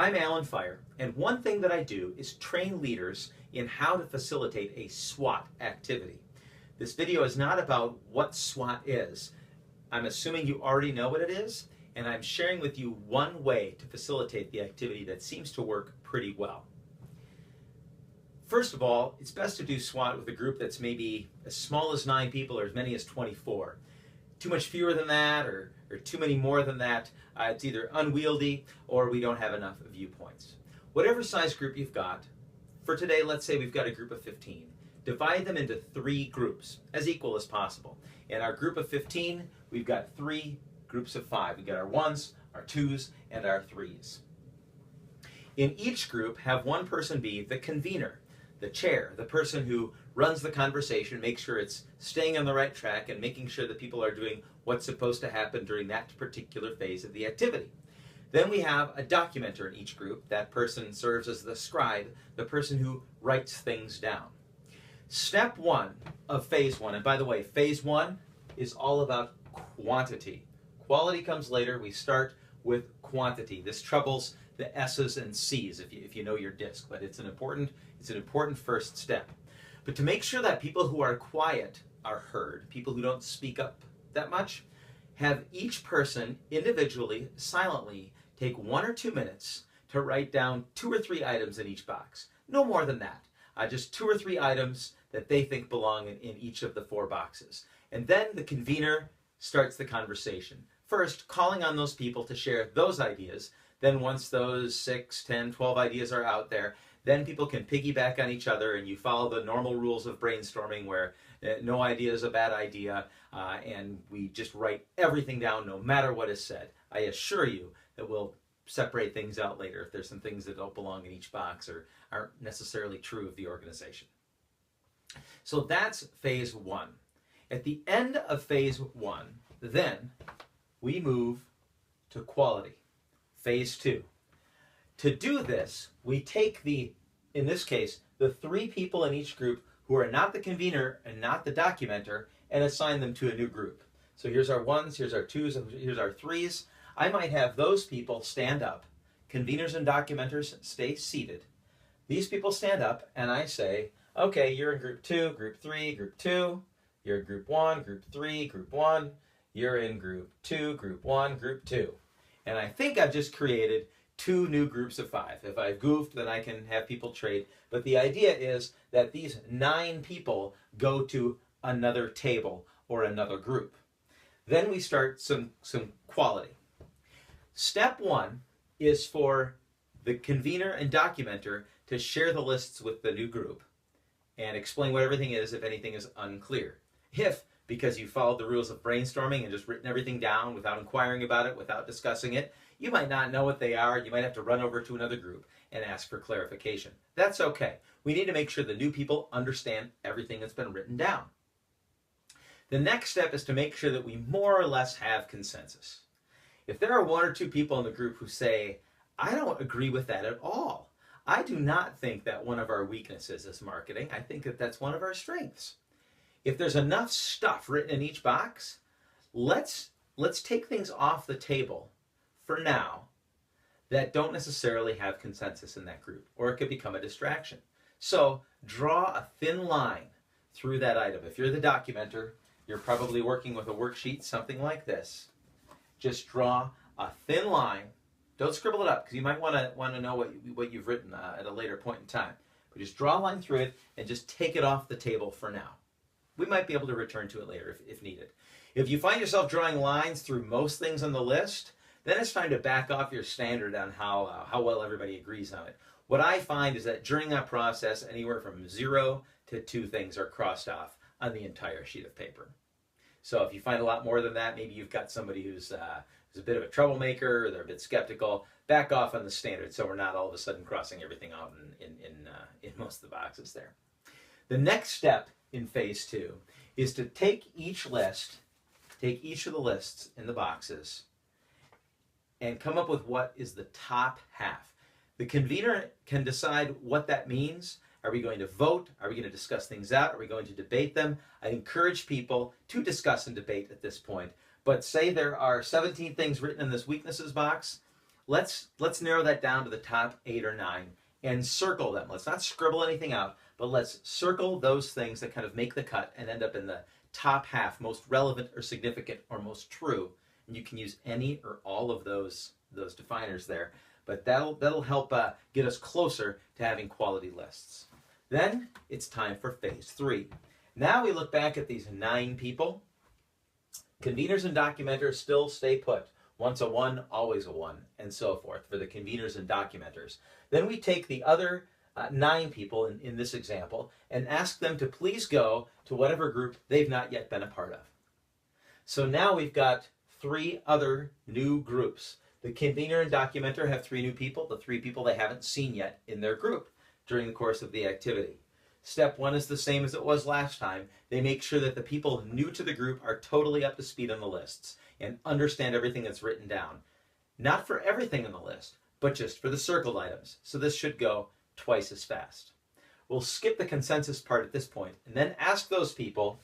I'm Alan Feirer, and one thing that I do is train leaders in how to facilitate a SWOT activity. This video is not about what SWOT is. I'm assuming you already know what it is, and I'm sharing with you one way to facilitate the activity that seems to work pretty well. First of all, it's best to do SWOT with a group that's maybe as small as 9 people or as many as 24. Too much fewer than that or too many more than that, it's either unwieldy or we don't have enough viewpoints. Whatever size group you've got, for today let's say we've got a group of 15. Divide them into 3 groups, as equal as possible. In our group of 15, we've got 3 groups of 5. We've got our 1s, our 2s, and our 3s. In each group, have one person be the convener, the chair, the person who runs the conversation, makes sure it's staying on the right track and making sure that people are doing what's supposed to happen during that particular phase of the activity. Then we have a documenter in each group. That person serves as the scribe, the person who writes things down. Step 1 of phase 1, and by the way, phase 1 is all about quantity. Quality comes later. We start with quantity. This troubles the S's and C's if you know your disc, but it's an important first step. But to make sure that people who are quiet are heard, people who don't speak up that much, have each person individually, silently, take 1 or 2 minutes to write down 2 or 3 items in each box. No more than that. Just 2 or 3 items that they think belong in each of the 4 boxes. And then the convener starts the conversation. First, calling on those people to share those ideas. Then once those 6, 10, 12 ideas are out there, then people can piggyback on each other and you follow the normal rules of brainstorming where no idea is a bad idea and we just write everything down no matter what is said. I assure you that we'll separate things out later if there's some things that don't belong in each box or aren't necessarily true of the organization. So that's phase 1. At the end of phase 1, then we move to quality. Phase 2. To do this, we take in this case, the 3 people in each group who are not the convener and not the documenter and assign them to a new group. So here's our 1s, here's our 2s, and here's our 3s. I might have those people stand up. Conveners and documenters stay seated. These people stand up and I say, okay, you're in group 2, group 3, group 2. You're in group 1, group 3, group 1. You're in group 2, group 1, group 2. And I think I've just created 2 new groups of 5. If I've goofed, then I can have people trade. But the idea is that these 9 people go to another table or another group. Then we start some quality. Step 1 is for the convener and documenter to share the lists with the new group and explain what everything is if anything is unclear. If, because you followed the rules of brainstorming and just written everything down without inquiring about it, without discussing it, you might not know what they are. You might have to run over to another group and ask for clarification. That's okay. We need to make sure the new people understand everything that's been written down. The next step is to make sure that we more or less have consensus. If there are 1 or 2 people in the group who say, I don't agree with that at all. I do not think that one of our weaknesses is marketing. I think that that's one of our strengths. If there's enough stuff written in each box, let's take things off the table for now that don't necessarily have consensus in that group, or it could become a distraction. So draw a thin line through that item. If you're the documenter, you're probably working with a worksheet, something like this. Just draw a thin line. Don't scribble it up because you might want to know what you've written at a later point in time. But just draw a line through it and just take it off the table for now. We might be able to return to it later if needed. If you find yourself drawing lines through most things on the list, then it's time to back off your standard on how well everybody agrees on it. What I find is that during that process, anywhere from 0 to 2 things are crossed off on the entire sheet of paper. So if you find a lot more than that, maybe you've got somebody who's a bit of a troublemaker, or they're a bit skeptical, back off on the standard so we're not all of a sudden crossing everything out in most of the boxes there. The next step in phase 2 is to take each of the lists in the boxes and come up with what is the top half. The convener can decide what that means. Are we going to vote? Are we going to discuss things out? Are we going to debate them? I encourage people to discuss and debate at this point. But say there are 17 things written in this weaknesses box. Let's narrow that down to the top 8 or 9 and circle them. Let's not scribble anything out, but let's circle those things that kind of make the cut and end up in the top half, most relevant or significant or most true. And you can use any or all of those definers there, but that'll help get us closer to having quality lists. Then it's time for phase 3. Now we look back at these 9 people. Conveners and documenters still stay put. Once a 1, always a 1, and so forth for the conveners and documenters. Then we take the other 9 people in this example and ask them to please go to whatever group they've not yet been a part of. So now we've got 3 other new groups. The convener and documenter have 3 new people, the 3 people they haven't seen yet in their group during the course of the activity. Step 1 is the same as it was last time. They make sure that the people new to the group are totally up to speed on the lists and understand everything that's written down. Not for everything on the list, but just for the circled items. So this should go twice as fast. We'll skip the consensus part at this point and then ask those people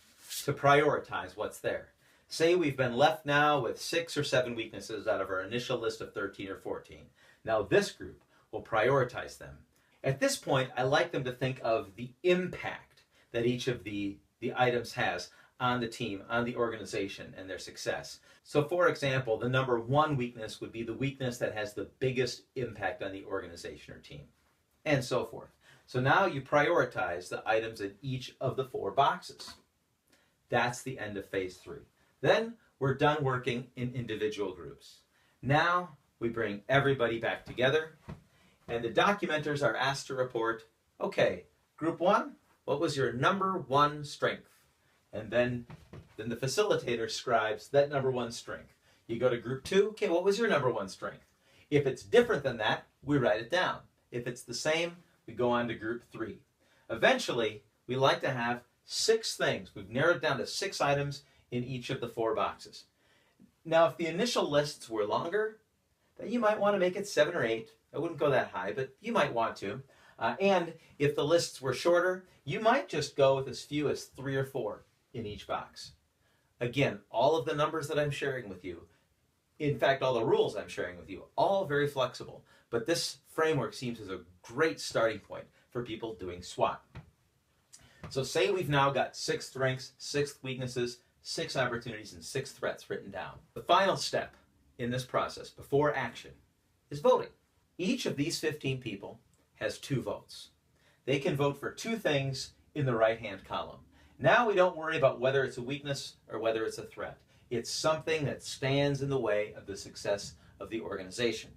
to prioritize what's there. Say we've been left now with 6 or 7 weaknesses out of our initial list of 13 or 14. Now this group will prioritize them. At this point, I like them to think of the impact that each of the items has on the team, on the organization, and their success. So for example, the number 1 weakness would be the weakness that has the biggest impact on the organization or team, and so forth. So now you prioritize the items in each of the 4 boxes. That's the end of phase 3. Then we're done working in individual groups. Now we bring everybody back together, and the documenters are asked to report, okay, group 1, what was your number 1 strength? And then the facilitator scribes that number 1 strength. You go to group 2, okay, what was your number 1 strength? If it's different than that, we write it down. If it's the same, we go on to group 3. Eventually, we like to have 6 things. We've narrowed down to 6 items in each of the 4 boxes. Now, if the initial lists were longer, then you might want to make it 7 or 8. I wouldn't go that high, but you might want to. And if the lists were shorter, you might just go with as few as 3 or 4 in each box. Again, all of the numbers that I'm sharing with you, in fact, all the rules I'm sharing with you, all very flexible. But this framework seems as a great starting point for people doing SWOT. So say we've now got 6 strengths, 6 weaknesses, 6 opportunities, and 6 threats written down. The final step in this process, before action, is voting. Each of these 15 people has 2 votes. They can vote for 2 things in the right-hand column. Now we don't worry about whether it's a weakness or whether it's a threat. It's something that stands in the way of the success of the organization.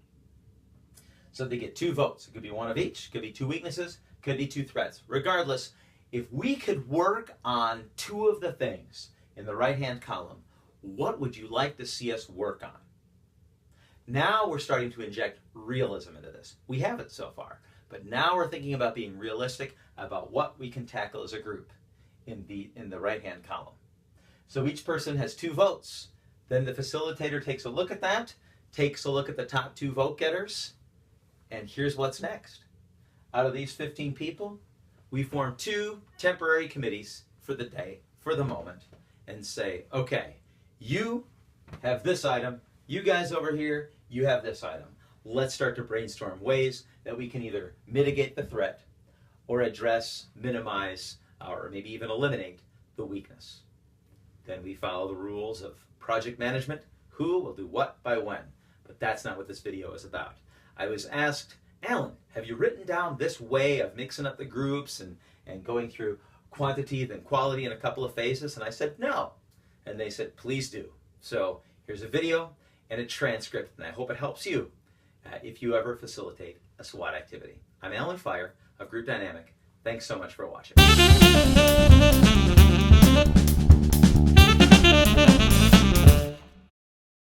So they get 2 votes. It could be 1 of each, could be 2 weaknesses, could be 2 threats. Regardless, if we could work on 2 of the things in the right-hand column, what would you like to see us work on? Now we're starting to inject realism into this. We haven't so far, but now we're thinking about being realistic about what we can tackle as a group in the right-hand column. So each person has 2 votes. Then the facilitator takes a look at that, takes a look at the top 2 vote getters, and here's what's next. Out of these 15 people, we form 2 temporary committees for the day, for the moment, and say, okay, you have this item, you guys over here, you have this item. Let's start to brainstorm ways that we can either mitigate the threat or address, minimize, or maybe even eliminate the weakness. Then we follow the rules of project management. Who will do what by when? But that's not what this video is about. I was asked, Alan, have you written down this way of mixing up the groups and going through quantity then quality in a couple of phases? And I said, no. And they said, please do. So here's a video and a transcript, and I hope it helps you if you ever facilitate a SWOT activity. I'm Alan Feirer of Group Dynamic. Thanks so much for watching.